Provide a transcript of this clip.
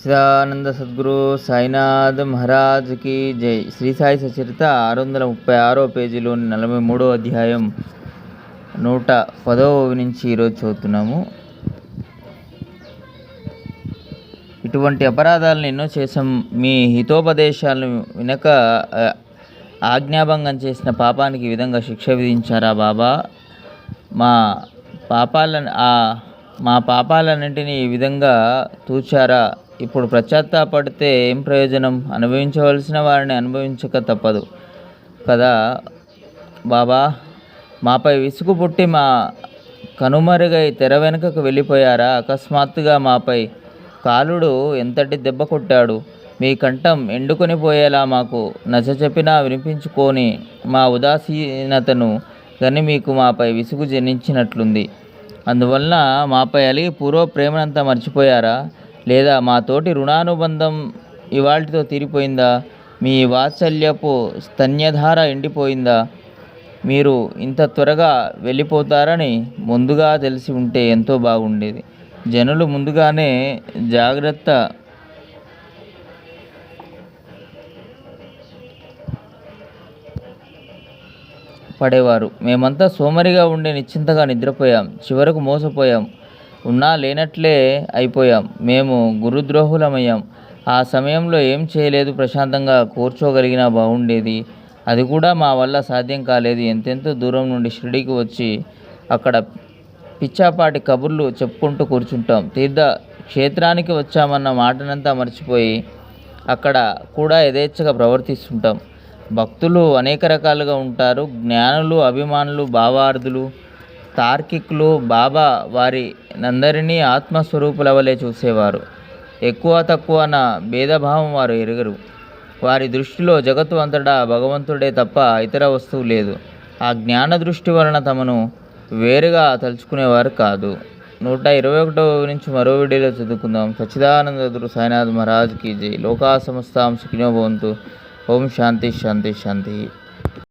సచ్చిదానంద సద్గురు సాయినాథ్ మహారాజ్కి జై. శ్రీ సాయి సచరిత 636 పేజీలోని 43వ అధ్యాయం 110వ నుంచి ఈరోజు చదువుతున్నాము. ఇటువంటి అపరాధాలను ఎన్నో చేసాం. మీ హితోపదేశాలను వినక ఆజ్ఞాభంగం చేసిన పాపానికి ఈ విధంగా శిక్ష విధించారా బాబా? మా పాపాలన్నింటినీ ఈ విధంగా తూచారా? ఇప్పుడు పశ్చాత్తాపడితే ఏం ప్రయోజనం? అనుభవించవలసిన వారిని అనుభవించక తప్పదు కదా బాబా. మాపై విసుగు పుట్టి మా కనుమరుగై తెర వెనుకకు వెళ్ళిపోయారా? అకస్మాత్తుగా మాపై కాలుడు ఎంతటి దెబ్బ కొట్టాడు? మీ కంఠం ఎండుకొని పోయేలా మాకు నచ్చ చెప్పినా వినిపించుకొని మా ఉదాసీనతను గని మీకు మాపై విసుగు జనించినట్లుంది. అందువలన మాపై అలిగి పూర్వ ప్రేమనంతా మర్చిపోయారా? లేదా మా తోటి రుణానుబంధం ఇవాల్టితో తీరిపోయిందా? మీ వాత్సల్యపు స్తన్యధార ఎండిపోయిందా? మీరు ఇంత త్వరగా వెళ్ళిపోతారని ముందుగా తెలిసి ఉంటే ఎంతో బాగుండేది. జనులు ముందుగానే జాగ్రత్త పడేవారు. మేమంతా సోమరిగా ఉండి నిశ్చింతగా నిద్రపోయాం. చివరకు మోసపోయాం. ఉన్నా లేనట్లే అయిపోయాం. మేము గురుద్రోహులమయ్యాం. ఆ సమయంలో ఏం చేయలేదు, ప్రశాంతంగా కూర్చోగలిగినా బాగుండేది. అది కూడా మా వల్ల సాధ్యం కాలేదు. ఎంతెంతో దూరం నుండి షిరిడీకి వచ్చి అక్కడ పిచ్చాపాటి కబుర్లు చెప్పుకుంటూ కూర్చుంటాం. తీర్థ క్షేత్రానికి వచ్చామన్న మాటనంతా మర్చిపోయి అక్కడ కూడా యథేచ్ఛగా ప్రవర్తిస్తుంటాం. భక్తులు అనేక రకాలుగా ఉంటారు. జ్ఞానులు, అభిమానులు, భావార్థులు, తార్కికులు. బాబా వారినందరినీ ఆత్మస్వరూపుల వలె చూసేవారు. ఎక్కువ తక్కువ అన్న భేదభావం వారు ఎరుగరు. వారి దృష్టిలో జగత్తు అంతటా భగవంతుడే తప్ప ఇతర వస్తువు లేదు. ఆ జ్ఞాన దృష్టి వలన తమను వేరుగా తలుచుకునేవారు కాదు. 121వ నుంచి మరో వీడియోలో చదువుకుందాం. సచ్చిదానంద సద్గురు సాయినాథ్ మహారాజ్కి జై. లోకా సమస్తాం సుఖినో భవంతు. ఓం శాంతి శాంతి శాంతి.